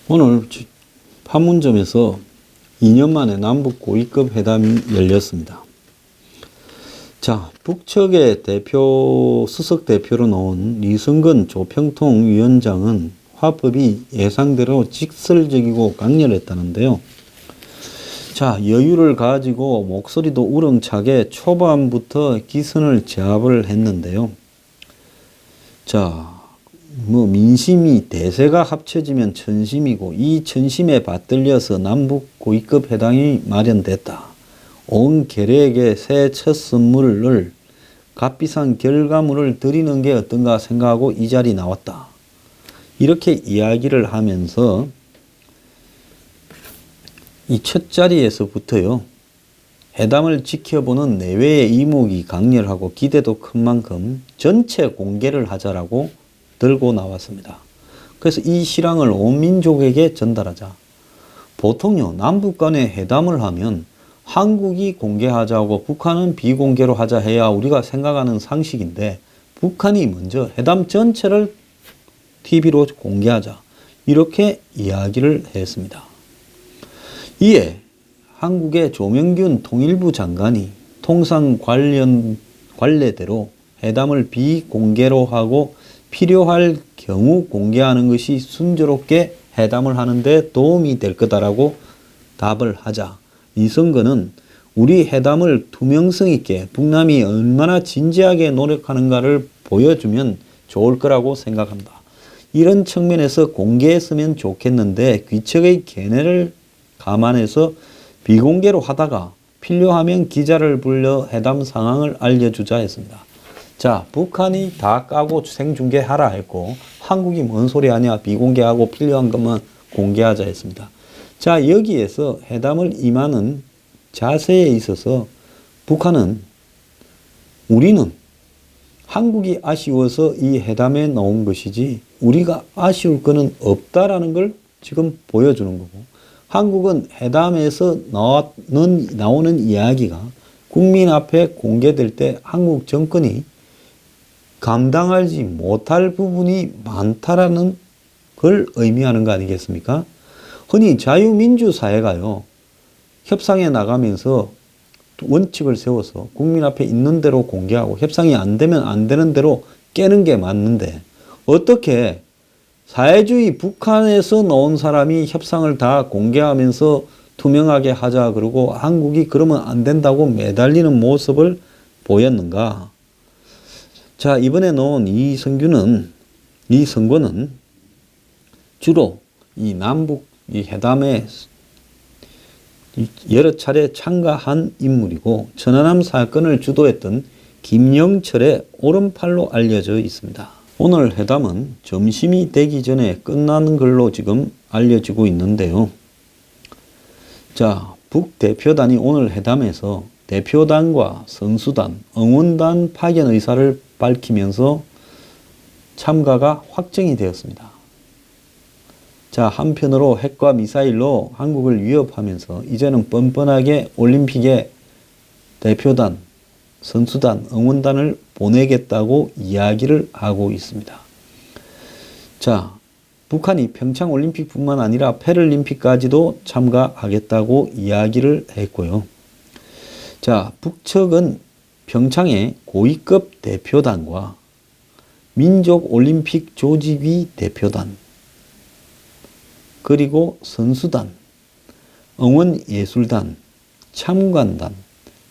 오늘 판문점에서 2년 만에 남북 고위급 회담이 열렸습니다. 자, 북측의 수석 대표로 나온 이승건 조평통 위원장은 화법이 예상대로 직설적이고 강렬했다는데요. 자, 여유를 가지고 목소리도 우렁차게 초반부터 기선을 제압을 했는데요. 자, 민심이 대세가 합쳐지면 천심이고 이 천심에 받들려서 남북 고위급 회담이 마련됐다. 온 계략의 새 첫 선물을 값비싼 결과물을 드리는 게 어떤가 생각하고 이 자리에 나왔다. 이렇게 이야기를 하면서 이 첫 자리에서부터요. 회담을 지켜보는 내외의 이목이 강렬하고 기대도 큰 만큼 전체 공개를 하자라고 들고 나왔습니다. 그래서 이 실황을 온 민족에게 전달하자. 보통요, 남북 간에 회담을 하면 한국이 공개하자고 북한은 비공개로 하자 해야 우리가 생각하는 상식인데 북한이 먼저 회담 전체를 TV로 공개하자. 이렇게 이야기를 했습니다. 이에 한국의 조명균 통일부 장관이 통상 관례대로 회담을 비공개로 하고 필요할 경우 공개하는 것이 순조롭게 회담을 하는데 도움이 될 거다라고 답을 하자. 이승건은 우리 회담을 투명성 있게 북남이 얼마나 진지하게 노력하는가를 보여주면 좋을 거라고 생각합니다. 이런 측면에서 공개했으면 좋겠는데 귀척의 견해를 감안해서 비공개로 하다가 필요하면 기자를 불러 회담 상황을 알려주자 했습니다. 자, 북한이 다 까고 생중계하라 했고 한국이 뭔 소리 하냐, 비공개하고 필요한 것만 공개하자 했습니다. 자, 여기에서 회담을 임하는 자세에 있어서 북한은 우리는 한국이 아쉬워서 이 회담에 나온 것이지 우리가 아쉬울 거는 없다라는 걸 지금 보여주는 거고, 한국은 회담에서 나오는 이야기가 국민 앞에 공개될 때 한국 정권이 감당하지 못할 부분이 많다라는 걸 의미하는 거 아니겠습니까? 흔히 자유민주사회가요, 협상에 나가면서 원칙을 세워서 국민 앞에 있는 대로 공개하고 협상이 안 되면 안 되는 대로 깨는 게 맞는데 어떻게 사회주의 북한에서 나온 사람이 협상을 다 공개하면서 투명하게 하자 그러고 한국이 그러면 안 된다고 매달리는 모습을 보였는가? 자, 이번에 나온 이 선거는 주로 이 남북 이 회담에 여러 차례 참가한 인물이고 천안함 사건을 주도했던 김영철의 오른팔로 알려져 있습니다. 오늘 회담은 점심이 되기 전에 끝나는 걸로 지금 알려지고 있는데요. 자, 북대표단이 오늘 회담에서 대표단과 선수단, 응원단 파견 의사를 밝히면서 참가가 확정이 되었습니다. 자, 한편으로 핵과 미사일로 한국을 위협하면서 이제는 뻔뻔하게 올림픽에 대표단, 선수단, 응원단을 보내겠다고 이야기를 하고 있습니다. 자, 북한이 평창올림픽뿐만 아니라 패럴림픽까지도 참가하겠다고 이야기를 했고요. 자, 북측은 평창의 고위급 대표단과 민족올림픽 조직위 대표단, 그리고 선수단, 응원예술단, 참관단,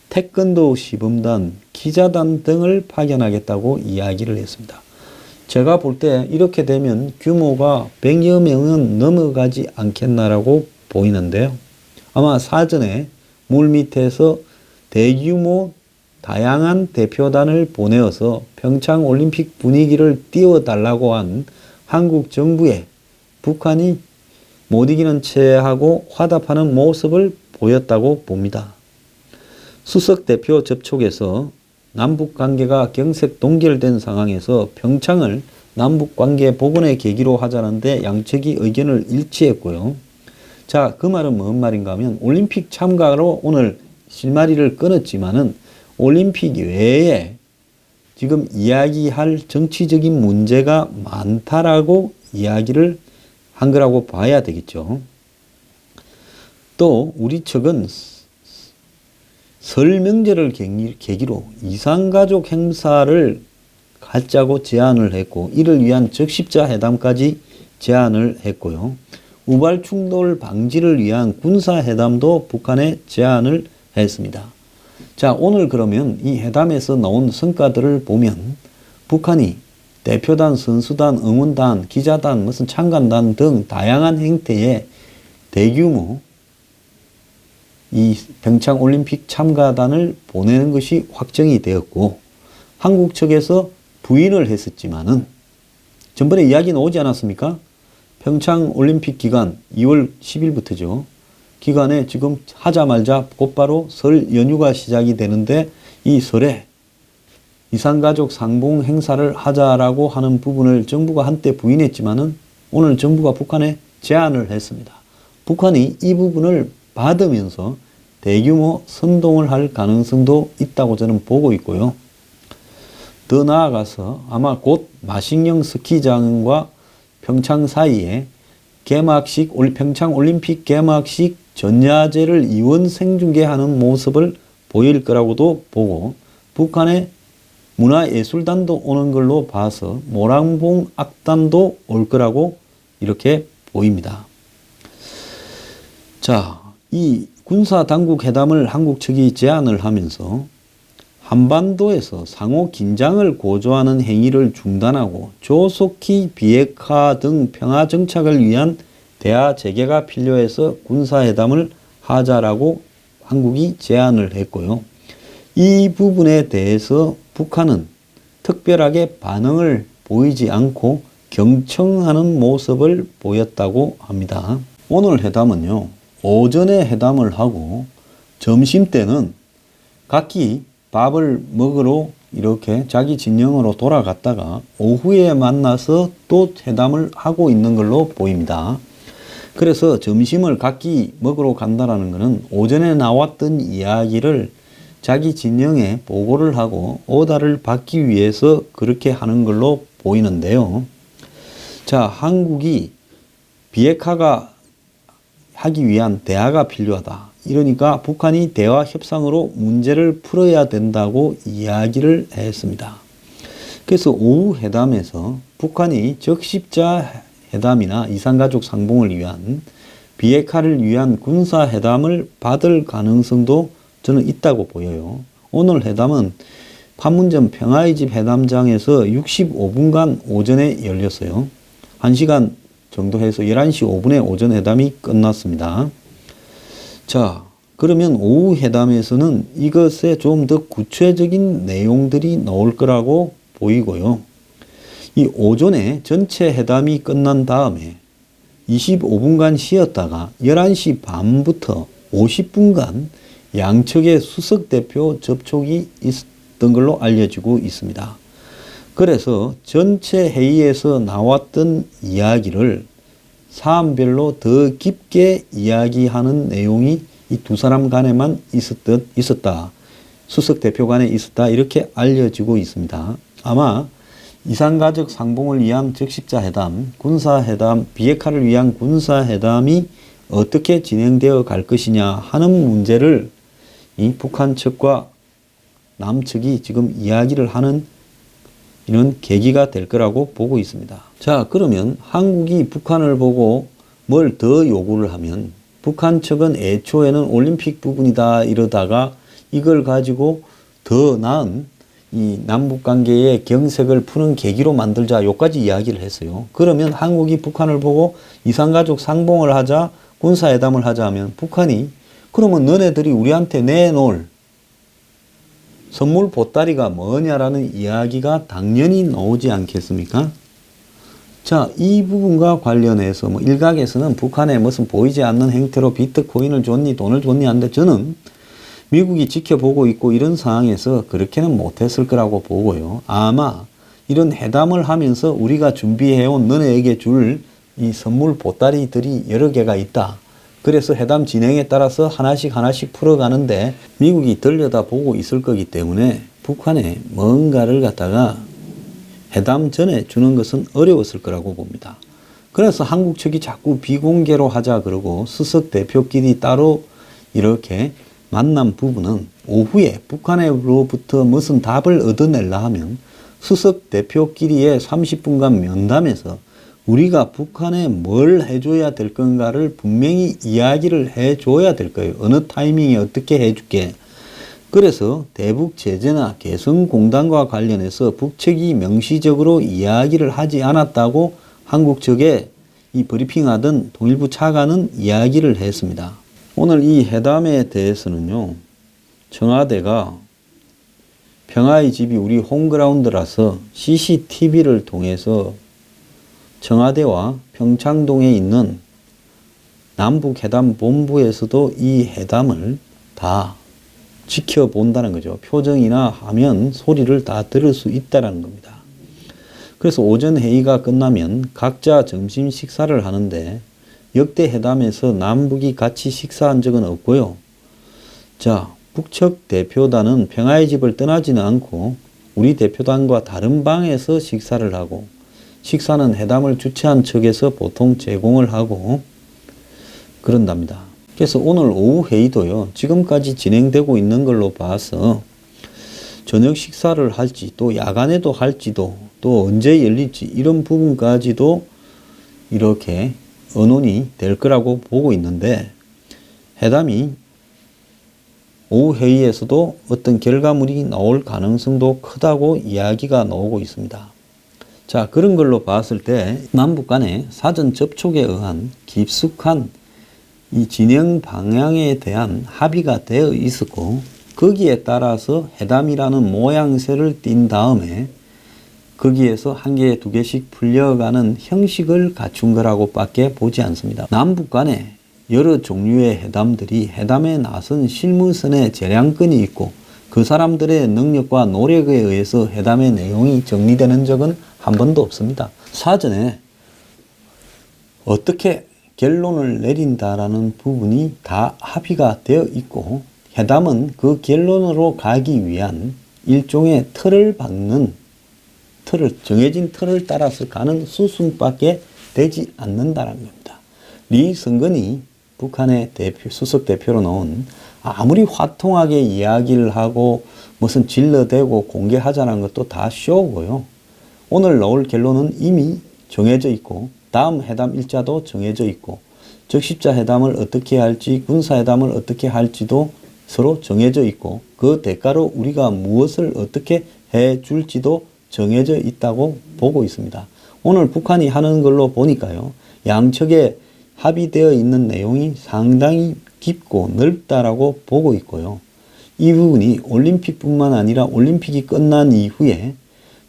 태권도 시범단, 기자단 등을 파견하겠다고 이야기를 했습니다. 제가 볼 때 이렇게 되면 규모가 100여 명은 넘어가지 않겠나라고 보이는데요. 아마 사전에 물밑에서 대규모 다양한 대표단을 보내어서 평창올림픽 분위기를 띄워달라고 한 한국 정부에 북한이 못 이기는 체하고 화답하는 모습을 보였다고 봅니다. 수석 대표 접촉에서 남북관계가 경색 동결된 상황에서 평창을 남북관계 복원의 계기로 하자는데 양측이 의견을 일치했고요. 자, 그 말은 뭔 말인가 하면 올림픽 참가로 오늘 실마리를 끊었지만은 올림픽 외에 지금 이야기할 정치적인 문제가 많다라고 이야기를 한 거라고 봐야 되겠죠. 또 우리 측은 설 명절을 계기로 이산가족 행사를 갖자고 제안을 했고, 이를 위한 적십자 회담까지 제안을 했고요. 우발 충돌 방지를 위한 군사회담도 북한에 제안을 했습니다. 자, 오늘 그러면 이 회담에서 나온 성과들을 보면 북한이 대표단, 선수단, 응원단, 기자단, 무슨 참관단 등 다양한 형태의 대규모 이 평창올림픽 참가단을 보내는 것이 확정이 되었고, 한국 측에서 부인을 했었지만은 전번에 이야기 나오지 않았습니까? 평창올림픽 기간 2월 10일부터죠. 기간에 지금 하자마자 곧바로 설 연휴가 시작이 되는데 이 설에 이산가족 상봉 행사를 하자라고 하는 부분을 정부가 한때 부인했지만은 오늘 정부가 북한에 제안을 했습니다. 북한이 이 부분을 받으면서 대규모 선동을 할 가능성도 있다고 저는 보고 있고요. 더 나아가서 아마 곧 마식령 스키장과 평창 사이에 개막식, 평창올림픽 개막식 전야제를 이원 생중계하는 모습을 보일 거라고도 보고, 북한의 문화예술단도 오는 걸로 봐서 모랑봉 악단도 올 거라고 이렇게 보입니다. 자, 이 군사당국 회담을 한국 측이 제안을 하면서 한반도에서 상호 긴장을 고조하는 행위를 중단하고 조속히 비핵화 등 평화 정착을 위한 대화 재개가 필요해서 군사회담을 하자라고 한국이 제안을 했고요. 이 부분에 대해서 북한은 특별하게 반응을 보이지 않고 경청하는 모습을 보였다고 합니다. 오늘 회담은요, 오전에 회담을 하고 점심 때는 각기 밥을 먹으러 이렇게 자기 진영으로 돌아갔다가 오후에 만나서 또 회담을 하고 있는 걸로 보입니다. 그래서 점심을 각기 먹으러 간다라는 것은 오전에 나왔던 이야기를 자기 진영에 보고를 하고 오다를 받기 위해서 그렇게 하는 걸로 보이는데요. 자, 한국이 비핵화가 하기 위한 대화가 필요하다. 이러니까 북한이 대화 협상으로 문제를 풀어야 된다고 이야기를 했습니다. 그래서 오후 회담에서 북한이 적십자 회담이나 이산가족 상봉을 위한 비핵화를 위한 군사회담을 받을 가능성도 저는 있다고 보여요. 오늘 회담은 판문점 평화의 집 회담장에서 65분간 오전에 열렸어요. 1시간 정도 해서 11시 5분에 오전 회담이 끝났습니다. 자, 그러면 오후 회담에서는 이것에 좀 더 구체적인 내용들이 나올 거라고 보이고요. 이 오전에 전체 회담이 끝난 다음에 25분간 쉬었다가 11시 반부터 50분간 양측의 수석대표 접촉이 있었던 걸로 알려지고 있습니다. 그래서 전체 회의에서 나왔던 이야기를 사안별로 더 깊게 이야기하는 내용이 이 두 사람 간에만 있었다. 수석대표 간에 있었다. 이렇게 알려지고 있습니다. 아마 이산가족 상봉을 위한 적십자 회담, 군사회담, 비핵화를 위한 군사회담이 어떻게 진행되어 갈 것이냐 하는 문제를 이 북한 측과 남측이 지금 이야기를 하는 이런 계기가 될 거라고 보고 있습니다. 자, 그러면 한국이 북한을 보고 뭘 더 요구를 하면 북한 측은 애초에는 올림픽 부분이다 이러다가 이걸 가지고 더 나은 이 남북관계의 경색을 푸는 계기로 만들자 요까지 이야기를 했어요. 그러면 한국이 북한을 보고 이산가족 상봉을 하자, 군사회담을 하자 하면 북한이 그러면 너네들이 우리한테 내놓을 선물 보따리가 뭐냐라는 이야기가 당연히 나오지 않겠습니까? 자, 이 부분과 관련해서 뭐 일각에서는 북한에 무슨 보이지 않는 행태로 비트코인을 줬니 돈을 줬니 하는데 저는 미국이 지켜보고 있고 이런 상황에서 그렇게는 못했을 거라고 보고요. 아마 이런 회담을 하면서 우리가 준비해온 너네에게 줄 이 선물 보따리들이 여러 개가 있다. 그래서 회담 진행에 따라서 하나씩 풀어가는데 미국이 들여다보고 있을 거기 때문에 북한에 뭔가를 갖다가 회담 전에 주는 것은 어려웠을 거라고 봅니다. 그래서 한국 측이 자꾸 비공개로 하자 그러고 수석 대표끼리 따로 이렇게 만난 부분은 오후에 북한으로부터 무슨 답을 얻어내려 하면 수석 대표끼리의 30분간 면담에서 우리가 북한에 뭘 해줘야 될 건가를 분명히 이야기를 해줘야 될 거예요. 어느 타이밍에 어떻게 해줄게. 그래서 대북 제재나 개성공단과 관련해서 북측이 명시적으로 이야기를 하지 않았다고 한국 측에 이 브리핑하던 통일부 차관은 이야기를 했습니다. 오늘 이 회담에 대해서는요, 청와대가 평화의 집이 우리 홈그라운드라서 CCTV를 통해서 청와대와 평창동에 있는 남북회담본부에서도 이 회담을 다 지켜본다는 거죠. 표정이나 하면 소리를 다 들을 수 있다는 겁니다. 그래서 오전 회의가 끝나면 각자 점심 식사를 하는데 역대 회담에서 남북이 같이 식사한 적은 없고요. 자, 북측 대표단은 평화의 집을 떠나지는 않고 우리 대표단과 다른 방에서 식사를 하고 식사는 회담을 주최한 측에서 보통 제공을 하고 그런답니다. 그래서 오늘 오후 회의도요, 지금까지 진행되고 있는 걸로 봐서 저녁 식사를 할지 또 야간에도 할지도 또 언제 열릴지 이런 부분까지도 이렇게 의논이 될 거라고 보고 있는데 회담이 오후 회의에서도 어떤 결과물이 나올 가능성도 크다고 이야기가 나오고 있습니다. 자, 그런 걸로 봤을 때 남북 간의 사전 접촉에 의한 깊숙한 이 진행 방향에 대한 합의가 되어 있었고 거기에 따라서 회담이라는 모양새를 띈 다음에 거기에서 한 개, 두 개씩 풀려가는 형식을 갖춘 거라고 밖에 보지 않습니다. 남북 간에 여러 종류의 회담들이 회담에 나선 실무선의 재량권이 있고 그 사람들의 능력과 노력에 의해서 회담의 내용이 정리되는 적은 한 번도 없습니다. 사전에 어떻게 결론을 내린다라는 부분이 다 합의가 되어 있고 회담은 그 결론으로 가기 위한 일종의 틀을 박는 정해진 틀을 따라서 가는 수순밖에 되지 않는다는 겁니다. 리성건이 북한의 수석 대표로 나온 아무리 화통하게 이야기를 하고 무슨 질러대고 공개하자는 것도 다 쇼고요. 오늘 나올 결론은 이미 정해져 있고 다음 회담 일자도 정해져 있고 적십자 회담을 어떻게 할지 군사회담을 어떻게 할지도 서로 정해져 있고 그 대가로 우리가 무엇을 어떻게 해줄지도 정해져 있다고 보고 있습니다. 오늘 북한이 하는 걸로 보니까요. 양측에 합의되어 있는 내용이 상당히 깊고 넓다라고 보고 있고요. 이 부분이 올림픽뿐만 아니라 올림픽이 끝난 이후에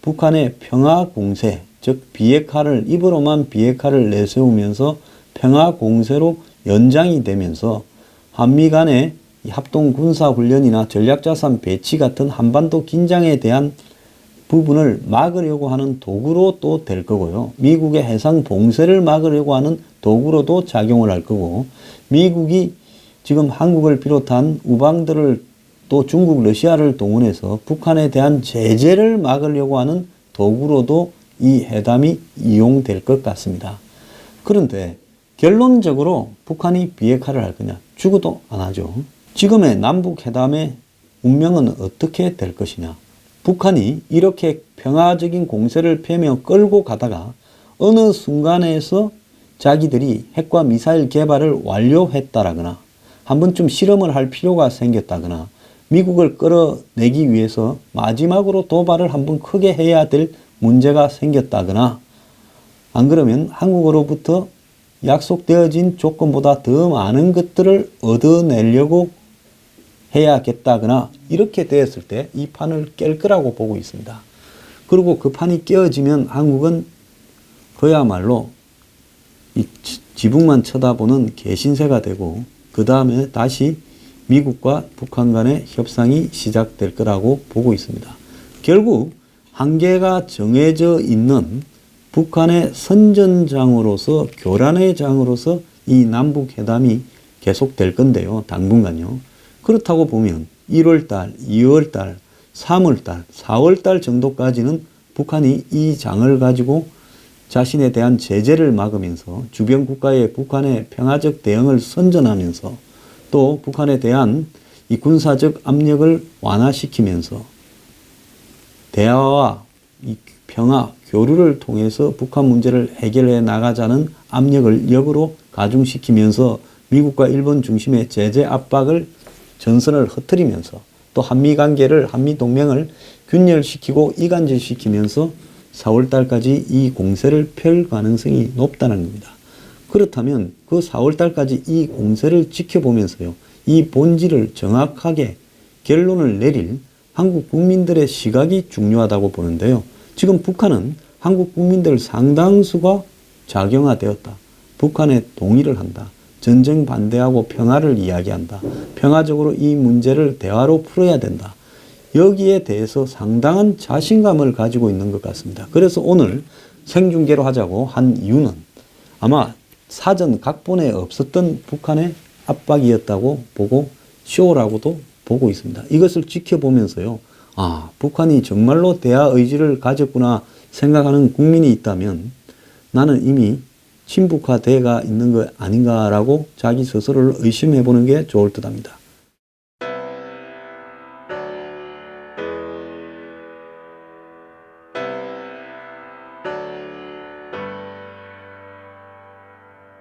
북한의 평화 공세, 즉 비핵화를 입으로만 비핵화를 내세우면서 평화 공세로 연장이 되면서 한미 간의 합동 군사 훈련이나 전략자산 배치 같은 한반도 긴장에 대한 부분을 막으려고 하는 도구로 또 될 거고요. 미국의 해상 봉쇄를 막으려고 하는 도구로도 작용을 할 거고 미국이 지금 한국을 비롯한 우방들을 또 중국, 러시아를 동원해서 북한에 대한 제재를 막으려고 하는 도구로도 이 회담이 이용될 것 같습니다. 그런데 결론적으로 북한이 비핵화를 할 거냐? 죽어도 안 하죠. 지금의 남북 회담의 운명은 어떻게 될 것이냐? 북한이 이렇게 평화적인 공세를 펴며 끌고 가다가 어느 순간에서 자기들이 핵과 미사일 개발을 완료했다라거나 한 번쯤 실험을 할 필요가 생겼다거나 미국을 끌어내기 위해서 마지막으로 도발을 한번 크게 해야 될 문제가 생겼다거나 안 그러면 한국으로부터 약속되어진 조건보다 더 많은 것들을 얻어내려고 해야겠다거나 이렇게 되었을 때 이 판을 깰 거라고 보고 있습니다. 그리고 그 판이 깨어지면 한국은 그야말로 이 지붕만 쳐다보는 개신세가 되고 그 다음에 다시 미국과 북한 간의 협상이 시작될 거라고 보고 있습니다. 결국 한계가 정해져 있는 북한의 선전장으로서 교란의 장으로서 이 남북회담이 계속될 건데요. 당분간요. 그렇다고 보면 1월달, 2월달, 3월달, 4월달 정도까지는 북한이 이 장을 가지고 자신에 대한 제재를 막으면서 주변 국가의 북한의 평화적 대응을 선전하면서 또 북한에 대한 이 군사적 압력을 완화시키면서 대화와 이 평화, 교류를 통해서 북한 문제를 해결해 나가자는 압력을 역으로 가중시키면서 미국과 일본 중심의 제재 압박을 전선을 흩트리면서 또 한미관계를, 한미동맹을 균열시키고 이간질시키면서 4월달까지 이 공세를 펼 가능성이 높다는 겁니다. 그렇다면 그 4월달까지 이 공세를 지켜보면서요, 이 본질을 정확하게 결론을 내릴 한국 국민들의 시각이 중요하다고 보는데요. 지금 북한은 한국 국민들 상당수가 작용화되었다. 북한에 동의를 한다. 전쟁 반대하고 평화를 이야기한다. 평화적으로 이 문제를 대화로 풀어야 된다. 여기에 대해서 상당한 자신감을 가지고 있는 것 같습니다. 그래서 오늘 생중계로 하자고 한 이유는 아마 사전 각본에 없었던 북한의 압박이었다고 보고 쇼라고도 보고 있습니다. 이것을 지켜보면서요. 아, 북한이 정말로 대화 의지를 가졌구나 생각하는 국민이 있다면 나는 이미 친북화돼가 있는 거 아닌가라고 자기 스스로를 의심해 보는 게 좋을 듯합니다.